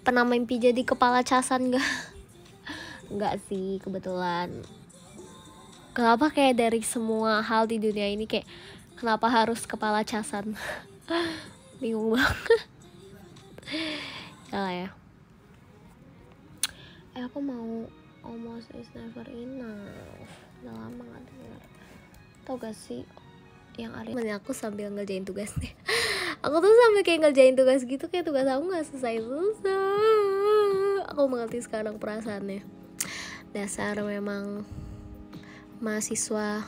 pernah mimpi jadi kepala casan gak? Enggak sih kebetulan. Kenapa kayak dari semua hal di dunia ini kayak kenapa harus kepala casan? Bingung banget. Yalah ya. Aku mau Almost is never enough. Udah lama gak denger. Tau gak sih yang Ari aku sambil ngerjain tugasnya. Aku tuh sambil kayak ngerjain tugas gitu, kayak tugas aku gak selesai. Aku mengerti sekarang perasaannya. Dasar memang mahasiswa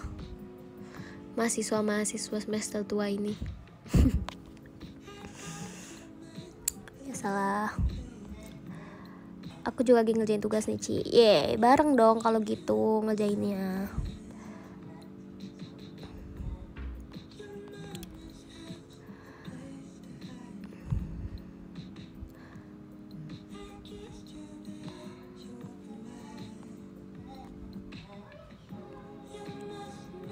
semester tua ini. Ya salah. Aku juga lagi ngerjain tugas nih Ci. Bareng dong kalau gitu ngerjainnya.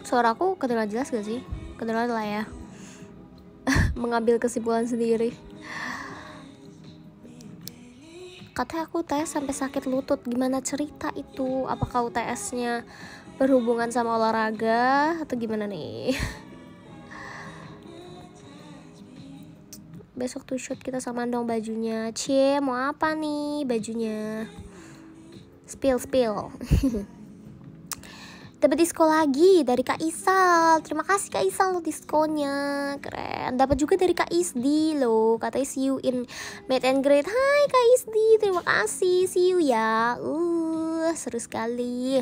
Suaraku kedengaran jelas gak sih? Kedengaran lah ya. Mengambil kesimpulan sendiri. Katanya aku UTS sampai sakit lutut. Gimana cerita itu? Apakah UTS-nya berhubungan sama olahraga atau gimana nih? Besok tuh shoot kita sama dong bajunya. Cie, mau apa nih bajunya? Spill. Dapat diskon lagi dari Kak Isal. Terima kasih Kak Isal lo diskonnya. Keren. Dapat juga dari Kak Isdi lo. Katanya see you in meet and greet. Hai Kak Isdi, terima kasih. See you ya. Seru sekali.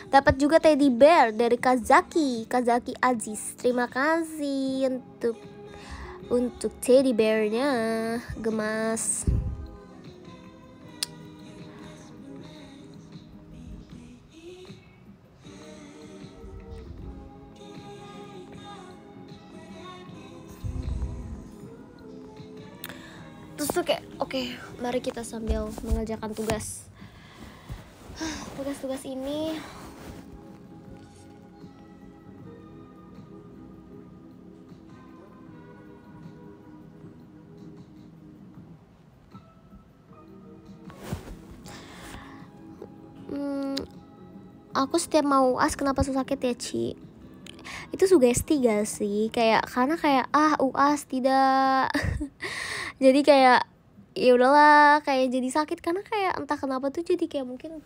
Dapat juga teddy bear dari Kazaki Aziz. Terima kasih untuk teddy bearnya. Gemas. Terus tuh kayak oke, mari kita sambil mengerjakan tugas ini. Aku setiap mau UAS kenapa sakit ya Ci? Itu sugesti gak sih? Karena UAS tidak. Jadi kayak ya udahlah, kayak jadi sakit karena kayak entah kenapa tuh jadi kayak mungkin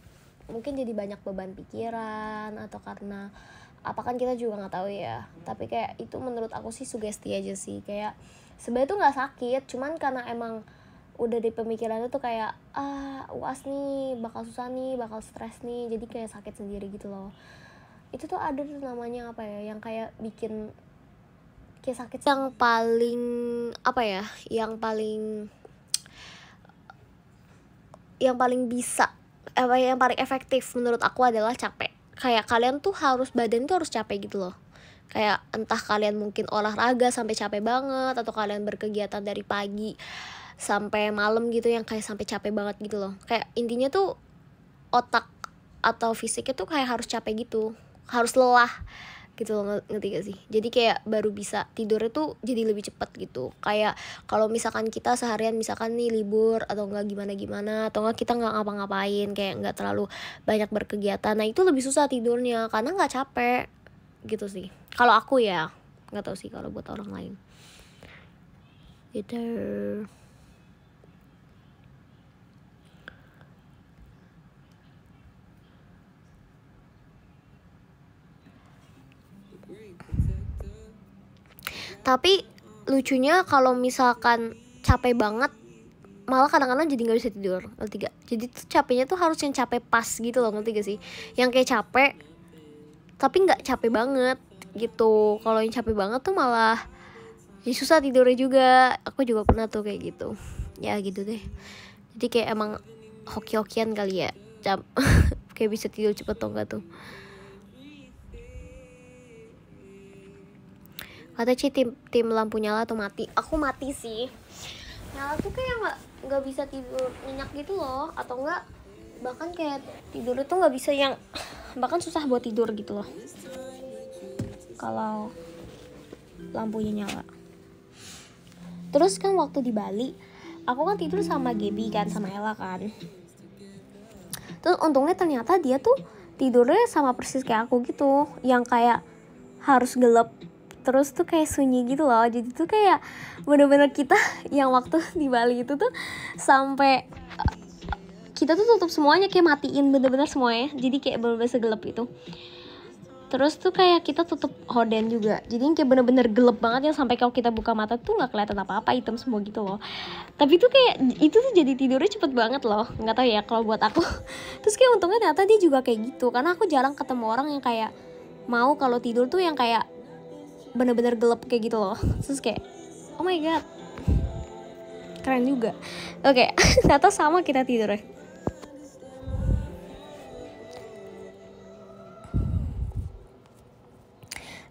jadi banyak beban pikiran atau karena apa kan kita juga nggak tahu ya. Tapi kayak itu menurut aku sih sugesti aja sih. Kayak sebenarnya tuh nggak sakit, cuman karena emang udah di pemikiran itu kayak UAS nih bakal susah nih, bakal stres nih, jadi kayak sakit sendiri gitu loh. Itu tuh ada tuh namanya apa ya, yang kayak bikin kayak sakit. Yang paling yang paling efektif menurut aku adalah capek. Kayak kalian tuh badan tuh harus capek gitu loh. Kayak entah kalian mungkin olahraga sampai capek banget, atau kalian berkegiatan dari pagi sampai malam gitu yang kayak sampai capek banget gitu loh. Kayak intinya tuh otak atau fisiknya tuh kayak harus capek gitu, harus lelah gitu loh, ngerti gak sih? Jadi kayak baru bisa tidurnya tuh jadi lebih cepat gitu. Kayak kalau misalkan kita seharian misalkan nih libur atau enggak gimana atau enggak kita nggak ngapa-ngapain, kayak nggak terlalu banyak berkegiatan, nah itu lebih susah tidurnya karena nggak capek gitu sih. Kalau aku ya, nggak tahu sih kalau buat orang lain gitu. Tapi lucunya kalau misalkan capek banget malah kadang-kadang jadi nggak bisa tidur, ngerti gak? Jadi tuh capeknya tuh harus yang capek pas gitu loh, ngerti gak sih? Yang kayak capek tapi nggak capek banget gitu. Kalau yang capek banget tuh malah ya susah tidurnya juga. Aku juga pernah tuh kayak gitu. Ya gitu deh. Jadi kayak emang hoki-hokian kali ya. Kayak bisa tidur cepet atau enggak tuh. Kata Ci tim lampu nyala atau mati. Aku mati sih. Nyala tuh kayak nggak bisa tidur nyenyak gitu loh, atau enggak bahkan kayak tidur itu nggak bisa yang bahkan susah buat tidur gitu loh kalau lampunya nyala. Terus kan waktu di Bali aku kan tidur sama Gaby kan, sama Ella kan. Terus untungnya ternyata dia tuh tidurnya sama persis kayak aku gitu, yang kayak harus gelap terus tuh kayak sunyi gitu loh. Jadi tuh kayak bener-bener kita yang waktu di Bali itu tuh sampai kita tuh tutup semuanya, kayak matiin bener-bener semuanya, jadi kayak bener-bener segelap itu. Terus tuh kayak kita tutup horden juga, jadi kayak bener-bener gelap banget yang sampai kalau kita buka mata tuh nggak kelihatan apa-apa, hitam semua gitu loh. Tapi tuh kayak itu tuh jadi tidurnya cepet banget loh, nggak tahu ya kalau buat aku. Terus kayak untungnya ternyata dia juga kayak gitu, karena aku jarang ketemu orang yang kayak mau kalau tidur tuh yang kayak bener-bener gelap kayak gitu loh. Terus kayak oh my god, keren juga. Oke, ternyata sama kita tidurnya.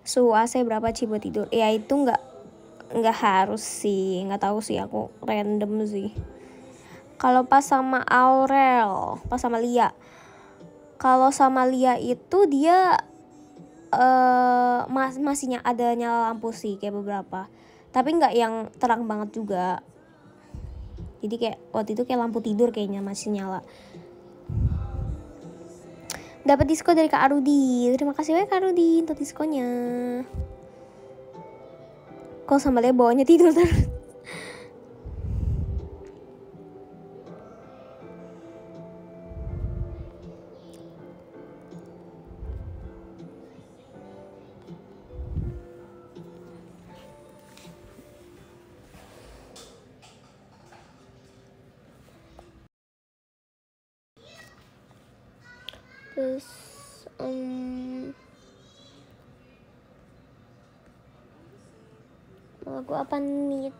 Suhu AC berapa Ci buat tidur? Ya itu nggak harus sih, nggak tahu sih, aku random sih. Kalau pas sama Aurel, pas sama Lia, kalau sama Lia itu dia masih ada nyala lampu sih kayak beberapa, tapi nggak yang terang banget juga. Jadi kayak waktu itu kayak lampu tidur kayaknya masih nyala. Dapat diskon dari Kak Arudi. Terima kasih banyak Kak Arudi untuk diskonnya. Kok sama Lia bawanya tidur terus. Terus lagu apa nih?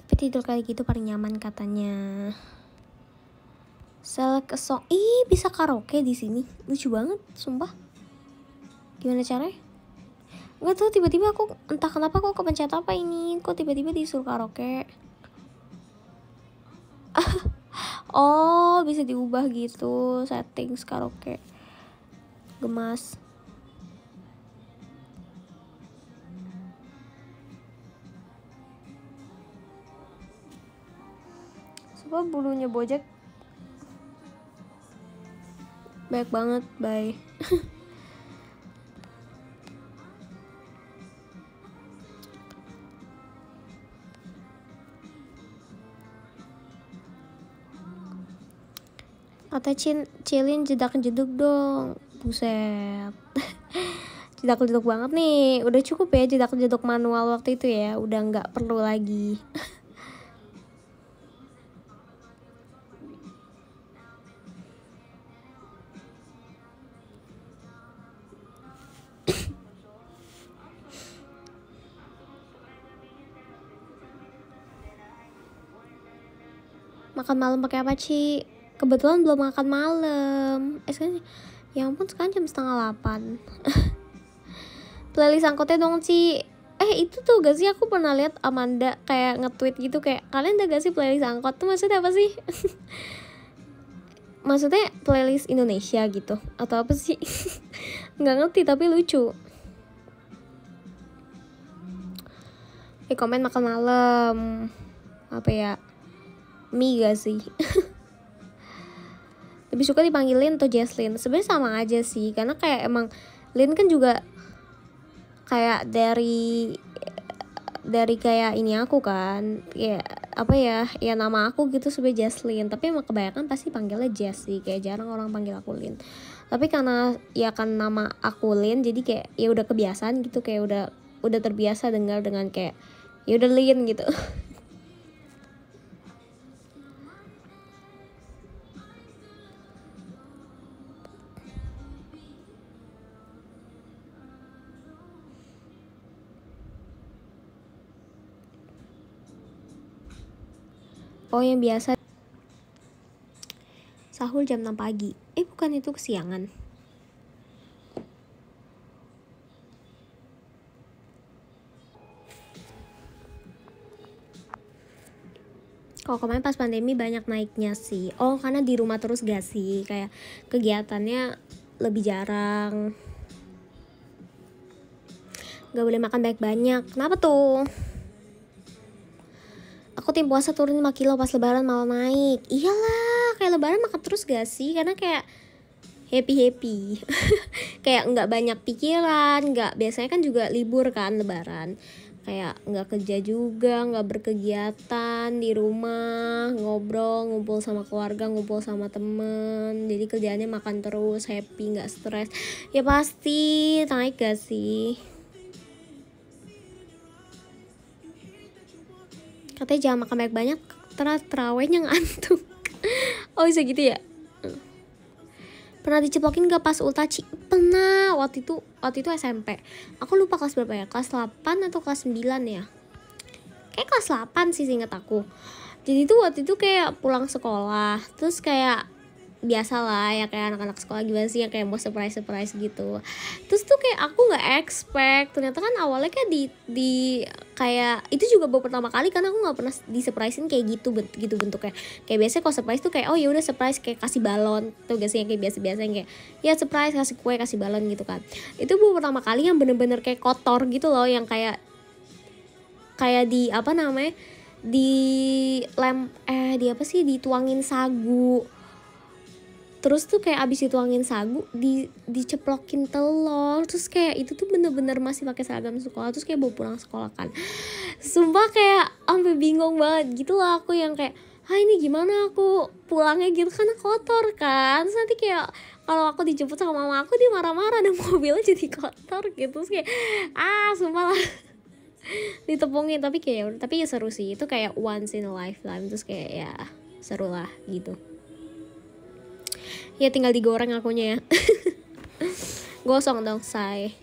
Tapi tidur kayak gitu paling nyaman katanya. Selek song, bisa karaoke di sini, lucu banget, sumpah. Gimana caranya? Nggak tahu, tiba-tiba aku entah kenapa kok kepencet apa ini, kok tiba-tiba disuruh karaoke. Oh, bisa diubah gitu settings karaoke. Gemas. Coba bulunya Bojack banyak banget, bye. Kata Cilin jedak jeduk dong. Buset. Jedak jeduk banget nih. Udah cukup ya jedak jeduk manual waktu itu ya. Udah nggak perlu lagi. Makan malam pakai apa Ci? Kebetulan belum makan malam. Sekarang, ya ampun, sekarang jam 7:30. Playlist angkotnya dong Ci. Itu tuh gak sih, aku pernah lihat Amanda kayak nge-tweet gitu, kayak kalian udah gak sih playlist angkot tuh maksudnya apa sih? Maksudnya playlist Indonesia gitu atau apa sih? Nggak ngerti tapi lucu. Komen makan malam apa ya, mie gak sih? Lebih suka dipanggilin atau Jesslyn? Sebenarnya sama aja sih, karena kayak emang Lin kan juga kayak dari kayak ini aku kan, kayak apa ya nama aku gitu sebagai Jesslyn, tapi emang kebanyakan pasti panggilnya Jess sih, kayak jarang orang panggil aku Lin. Tapi karena ya kan nama aku Lin, jadi kayak ya udah kebiasaan gitu, kayak udah terbiasa dengar dengan kayak ya udah Lin gitu. Oh yang biasa sahur jam 6 pagi. Bukan, itu kesiangan. Kalau kemarin pas pandemi banyak naiknya sih. Oh, karena di rumah terus gak sih? Kayak kegiatannya lebih jarang. Gak boleh makan banyak-banyak. Kenapa tuh? Aku tim puasa turun 5 kilo pas lebaran malah naik. Iyalah, kayak lebaran makan terus gak sih? Karena kayak happy kayak nggak banyak pikiran, nggak, biasanya kan juga libur kan lebaran, kayak nggak kerja juga, nggak berkegiatan di rumah, ngobrol, ngumpul sama keluarga, ngumpul sama temen, jadi kerjaannya makan terus, happy, nggak stres. Ya pasti naik gak sih? Katanya jangan makan banyak-banyak, terawihnya ngantuk. Oh bisa gitu ya? Pernah diceplokin gak pas ultaci? Pernah, waktu itu SMP. Aku lupa kelas berapa ya, kelas 8 atau kelas 9 ya. Kayak kelas 8 sih seinget aku. Jadi tuh waktu itu kayak pulang sekolah, terus kayak biasa lah ya, kayak anak-anak sekolah gimana sih, yang kayak mau surprise gitu. Terus tuh kayak aku nggak expect, ternyata kan awalnya kayak di kayak itu juga baru pertama kali, karena aku nggak pernah di surprisein kayak gitu bentuknya. Kayak biasanya kalau surprise tuh kayak oh ya udah surprise, kayak kasih balon tuh gak sih, yang kayak biasa yang kayak ya surprise, kasih kue, kasih balon gitu kan. Itu baru pertama kali yang bener-bener kayak kotor gitu loh, yang kayak di apa namanya, di apa sih, dituangin sagu. Terus tuh kayak abis dituangin sagu diceplokin telur, terus kayak itu tuh bener-bener masih pakai seragam sekolah, terus kayak bawa pulang sekolah kan. Sumpah kayak sampai bingung banget gitu lah aku, yang kayak ini gimana aku pulangnya gitu, karena kotor kan. Terus nanti kayak kalau aku dijemput sama mama aku, dia marah-marah dan mobilnya jadi kotor gitu. Terus kayak sumpah lah ditepungin. Tapi ya seru sih, itu kayak once in a lifetime, terus kayak ya seru lah gitu. Ya tinggal digoreng akunya ya. Gosong dong say.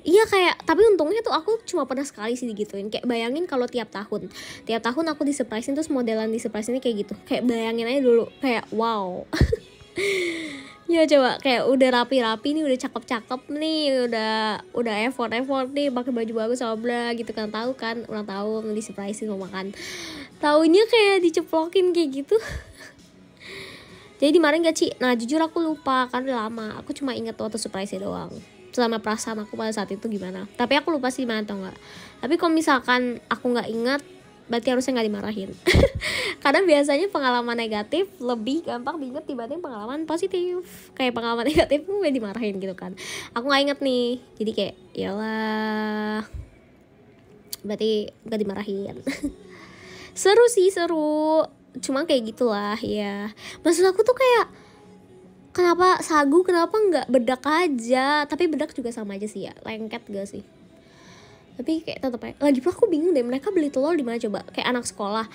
Iya kayak, tapi untungnya tuh aku cuma pernah sekali sih digituin. Kayak bayangin kalau tiap tahun aku disurprisein, terus modelan disurprisein kayak gitu. Kayak bayangin aja dulu, kayak wow. Ya coba, kayak udah rapi-rapi nih, udah cakep-cakep nih, udah effort nih, pakai baju bagus sama bla gitu kan, tahu kan ulang tahun disurprisein mau makan. Taunya kayak diceplokin kayak gitu. Jadi dimarahin gak Ci? Nah jujur aku lupa, kan udah lama. Aku cuma inget waktu surprise-nya doang. Selama perasaan aku pada saat itu gimana. Tapi aku lupa sih gimana atau enggak. Tapi kalau misalkan aku gak ingat, berarti harusnya gak dimarahin. Karena biasanya pengalaman negatif lebih gampang diinget dibanding pengalaman positif. Kayak pengalaman negatif gue dimarahin gitu kan. Aku gak inget nih. Jadi kayak yalah, berarti gak dimarahin. Seru sih, seru. Cuma kayak gitulah ya. Maksud aku tuh kayak kenapa sagu, kenapa nggak bedak aja? Tapi bedak juga sama aja sih ya, lengket gak sih? Tapi kayak tetep aja. Lagi pula aku bingung deh, mereka beli telur di mana coba? Kayak anak sekolah,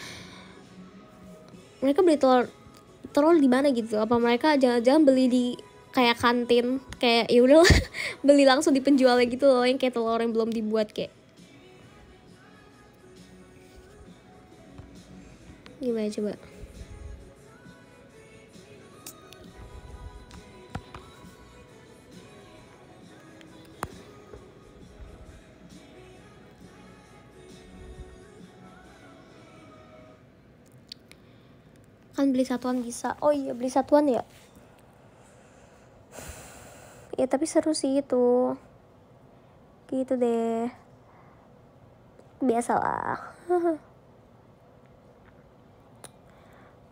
mereka beli telur di mana gitu? Apa mereka jangan-jangan beli di kayak kantin, kayak ya udah beli langsung di penjualnya gitu loh, yang kayak telur yang belum dibuat, kayak gimana coba? Kan beli satuan bisa. Oh iya, beli satuan ya. Ya tapi seru sih itu. Gitu deh. Biasalah.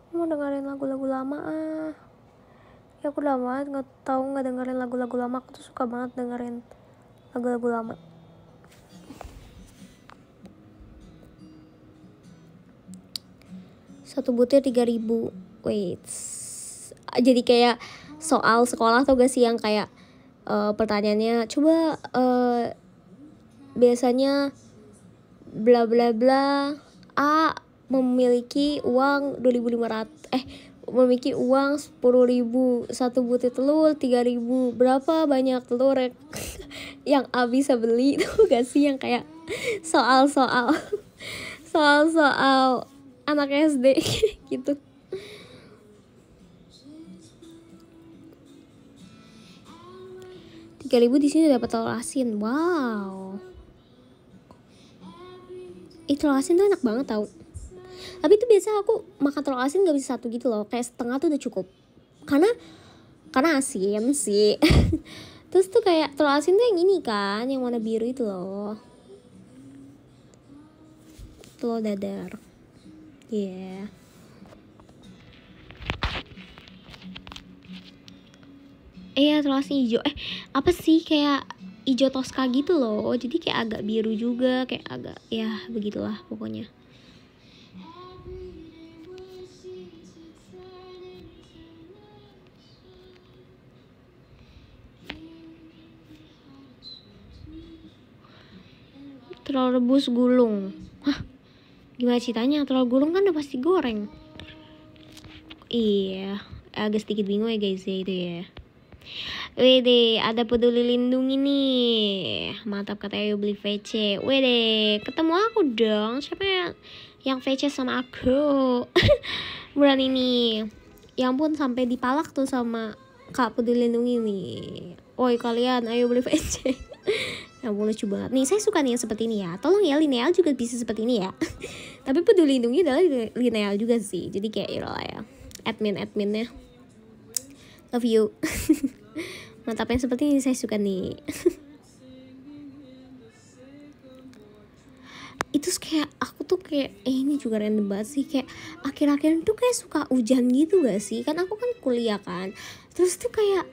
Mau dengerin lagu-lagu lama ya aku udah lama nggak dengerin lagu-lagu lama. Aku tuh suka banget dengerin lagu-lagu lama. Satu butir 3.000. Wait, jadi kayak soal sekolah tuh gak sih, yang kayak pertanyaannya coba biasanya bla bla bla, A memiliki uang 2.500, memiliki uang 10.000, satu butir telur 3.000, berapa banyak telur yang A bisa beli? Tuh gak sih, yang kayak soal anak SD gitu. Rp3.000 di sini dapat telur asin. Wow. Telur asin tuh enak banget tau. Tapi itu biasa aku makan telur asin gak bisa satu gitu loh, kayak setengah tuh udah cukup. Karena asin sih. Terus tuh kayak telur asin tuh yang ini kan, yang warna biru itu loh, telur dadar. Yeah. Iya, telur asin hijau. Apa sih, kayak hijau toska gitu loh. Jadi kayak agak biru juga, kayak agak ya begitulah pokoknya. Telur rebus gulung. Hah? Gimana ceritanya? Telur gulung kan udah pasti goreng. Iya, agak sedikit bingung ya guys ya itu ya. Wede, ada peduli lindungi nih. Mantap, katanya beli VC. Wede, ketemu aku dong. Siapa yang VC sama aku? Bulan ini. Ya ampun, sampai dipalak tuh sama Kak peduli lindungi nih. Woi kalian, ayo beli VC. Ya ampun, lucu banget. Nih, saya suka nih yang seperti ini ya. Tolong ya, lineal juga bisa seperti ini ya. Tapi peduli lindungi adalah lineal juga sih. Jadi kayak ya adminnya. Love you. Mantap, yang seperti ini saya suka nih. Itu kayak aku tuh kayak ini juga random banget sih, kayak akhir-akhir tuh kayak suka hujan gitu gak sih? Kan aku kan kuliah kan. Terus tuh kayak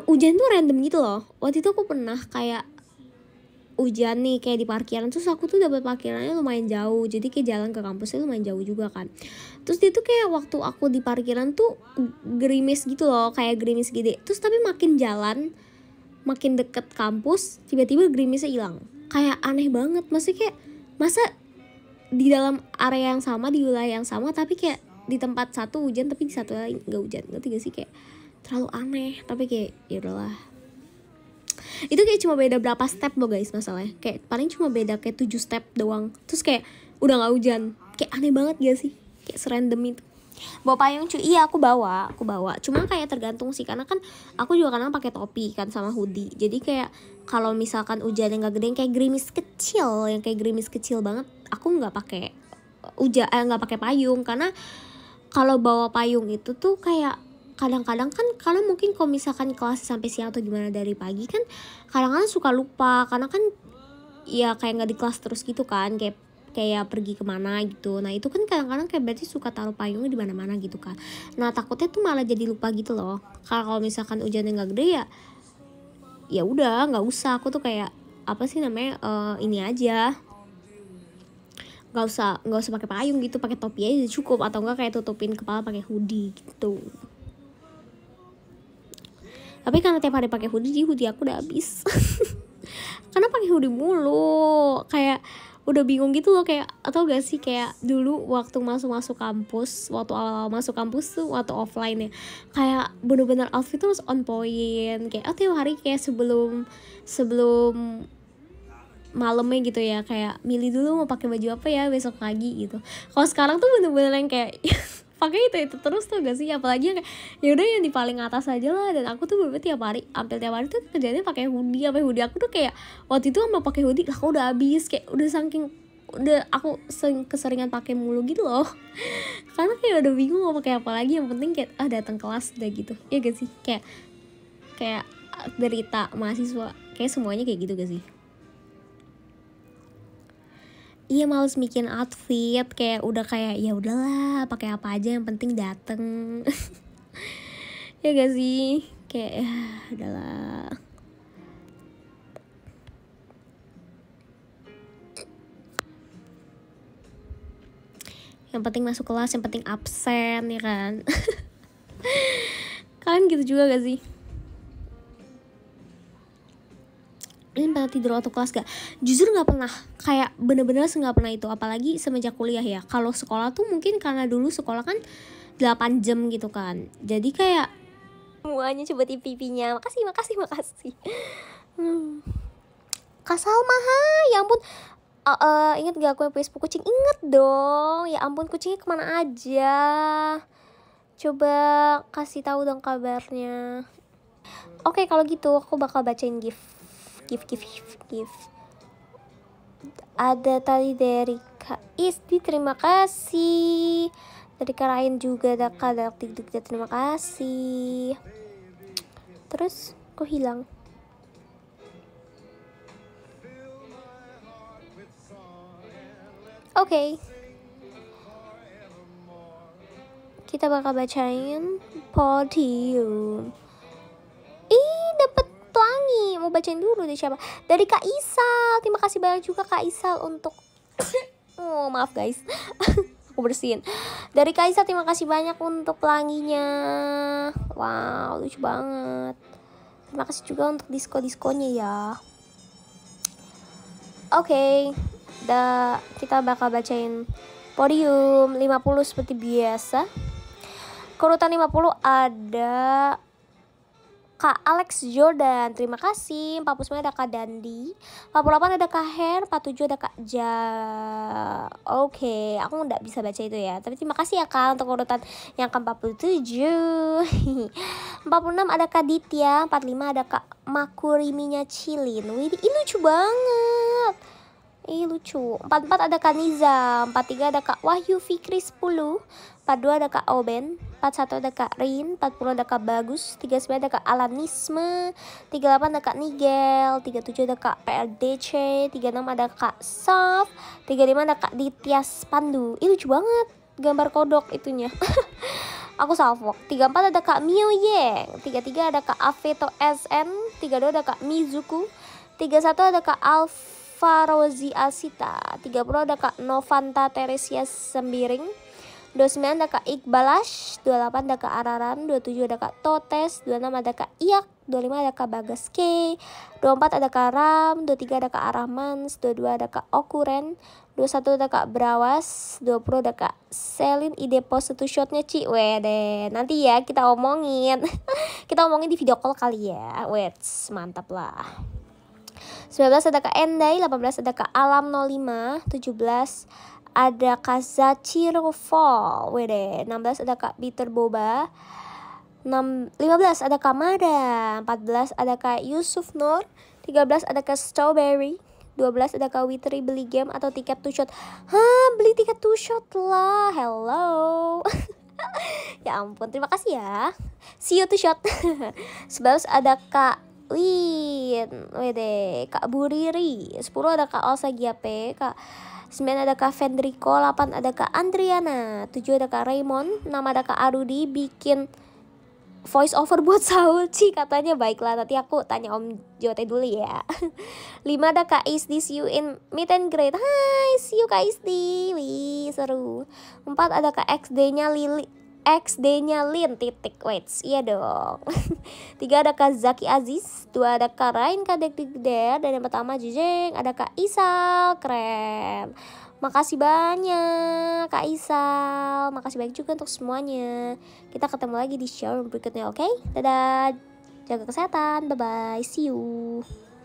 hujan tuh random gitu loh. Waktu itu aku pernah kayak hujan nih kayak di parkiran, terus aku tuh dapat parkirannya lumayan jauh, jadi kayak jalan ke kampusnya lumayan jauh juga kan. Terus dia tuh kayak waktu aku di parkiran tuh gerimis gitu loh, kayak gerimis gede. Terus tapi makin jalan makin deket kampus tiba-tiba gerimisnya hilang. Kayak aneh banget, maksudnya kayak masa di dalam area yang sama, di wilayah yang sama, tapi kayak di tempat satu hujan tapi di satu lain nggak hujan. Ngerti gak sih? Kayak terlalu aneh. Tapi kayak ya udahlah, itu kayak cuma beda berapa step loh guys masalahnya, kayak paling cuma beda kayak 7 step doang, terus kayak udah nggak hujan. Kayak aneh banget gak sih, kayak serandom itu. Bawa payung cuy, iya aku bawa, cuma kayak tergantung sih, karena kan aku juga kadang pakai topi kan sama hoodie. Jadi kayak kalau misalkan hujan yang gak gede, yang kayak gerimis kecil banget, aku nggak pakai nggak pakai payung. Karena kalau bawa payung itu tuh kayak kadang-kadang kan, karena mungkin kalau misalkan kelas sampai siang atau gimana dari pagi kan kadang-kadang suka lupa, karena kan ya kayak nggak di kelas terus gitu kan, kayak pergi kemana gitu. Nah itu kan kadang-kadang kayak berarti suka taruh payungnya di mana-mana gitu kan. Nah takutnya tuh malah jadi lupa gitu loh. Kalau misalkan hujannya nggak gede ya udah nggak usah, aku tuh kayak apa sih namanya ini aja, nggak usah pakai payung gitu, pakai topi aja cukup, atau enggak kayak tutupin kepala pakai hoodie gitu. Tapi karena tiap hari pakai hoodie, jadi hoodie aku udah habis. Karena pakai hoodie mulu, kayak udah bingung gitu loh. Kayak atau gak sih, kayak dulu waktu masuk kampus, waktu awal masuk kampus tuh, waktu offline ya, kayak bener-bener outfit tuh harus on point. Kayak tiap hari kayak sebelum malamnya gitu ya, kayak milih dulu mau pakai baju apa ya besok pagi gitu. Kalau sekarang tuh bener-bener yang kayak pakai itu terus tuh gak sih, apalagi yang kayak ya udah yang di paling atas aja lah. Dan aku tuh bener-bener hampir tiap hari tuh kerjanya pakai hoodie. Aku tuh kayak waktu itu sama pakai hoodie aku udah habis, kayak udah aku keseringan pakai mulu gitu loh. Karena kayak udah bingung mau pakai apa lagi, yang penting kayak datang kelas udah gitu ya gak sih, kayak derita mahasiswa kayak semuanya kayak gitu gak sih. Iya, males bikin outfit, kayak udah kayak ya udahlah pakai apa aja yang penting dateng. Ya gak sih, kayak ya udahlah. Yang penting masuk kelas, yang penting absen ya kan. Kalian gitu juga gak sih? Ini pernah tidur waktu kelas gak? Jujur gak pernah, kayak bener-bener gak pernah itu. Apalagi semenjak kuliah ya. Kalau sekolah tuh mungkin karena dulu sekolah kan 8 jam gitu kan, jadi kayak semuanya coba pipinya. Makasih Kak Salma, ya ampun. Ingat gak aku yang Facebook kucing? Inget dong, ya ampun, kucingnya kemana aja? Coba kasih tahu dong kabarnya. Oke, kalau gitu aku bakal bacain gift. Ada tadi dari Kak Isti, terima kasih. Dari Kak Ryan juga ada Kak Daktik, terima kasih. Terus kok hilang? Oke. Kita bakal bacain podium. Dapat pelangi. Mau bacain dulu deh siapa? Dari Kak Isal. Terima kasih banyak juga Kak Isal untuk oh, maaf guys. Aku bersihin. Dari Kak Isal, terima kasih banyak untuk pelanginya. Wow, lucu banget. Terima kasih juga untuk disko-diskonya ya. Oke. Kita bakal bacain podium 50 seperti biasa. Keurutan 50 ada Kak Alex Jordan, terima kasih. 49 ada Kak Dandi, 48 ada Kak Her, 47 ada Kak Ja. Oke, aku nggak bisa baca itu ya. Tapi terima kasih ya Kak untuk urutan yang ke-47. 46 ada Kak Ditya, 45 ada Kak Makuriminya Cilin. Wih, ini lucu banget. Lucu. 44 ada Kak Niza, 43 ada Kak Wahyu Fikri 10, 42 ada Kak Oben, 41 ada Kak Rin, 40 ada Kak Bagus, 39 ada Kak Alanisme, 38 ada Kak Nigel, 37 ada Kak PLDC, 36 ada Kak Saf, 35 ada Kak Dityas Pandu. Lucu banget gambar kodok itunya. Aku salvok. 34 ada Kak Mio Yeng, 33 ada Kak Aveto SN, 32 ada Kak Mizuku, 31 ada Kak Farozi Asita, 30 ada Kak Novanta Teresia Sembiring, 29 ada Kak Iqbalash, 28 ada Kak Araran, 27 ada Kak Totes, 26 ada Kak Iyak, 25 ada Kak Bagas K, 24 ada Kak Ram, 23 ada Kak Arahmans, 22 ada Kak Okuren, 21 ada Kak Brawas, 20 ada Kak Selin. Ide post itu shotnya Ci, wede nanti ya kita omongin. Kita omongin di video call kali ya. Wets, mantap lah. 19 ada Kak Endai, 18 ada Kak Alam 05, 17 ada Kak Zachiro Fall, wede. 16 ada Kak Peter Boba, 15 ada Kak Mada, 14 ada Kak Yusuf Nur, 13 ada Kak Strawberry, 12 ada Kak Witri. Beli game atau tiket 2 shot? Beli tiket 2 shot lah. Hello. Ya ampun, terima kasih ya. See you 2 shot. 11 ada Kak Win, wede, Kak Buriri, 10 ada Kak Olsa Giape, 9 ada Kak Fendrico, 8 ada Kak Andriana, 7 ada Kak Raymond, 6 ada Kak Arudi bikin voice over buat Saul, Ci katanya. Baiklah, nanti aku tanya Om Jote dulu ya. 5 ada Kak Isdi, see you in meet and greet. Hai, see you Kak Isdi, wih seru. 4 ada Kak XD-nya Lin titik, wait, iya dong. 3 ada Kak Zaki Aziz, 2 ada Kak Rain, Kak Dekdikder, dan yang pertama jujeng ada Kak Isal, keren. Makasih banyak Kak Isal, makasih banyak juga untuk semuanya. Kita ketemu lagi di show berikutnya, oke? Dadah, jaga kesehatan, bye bye, see you.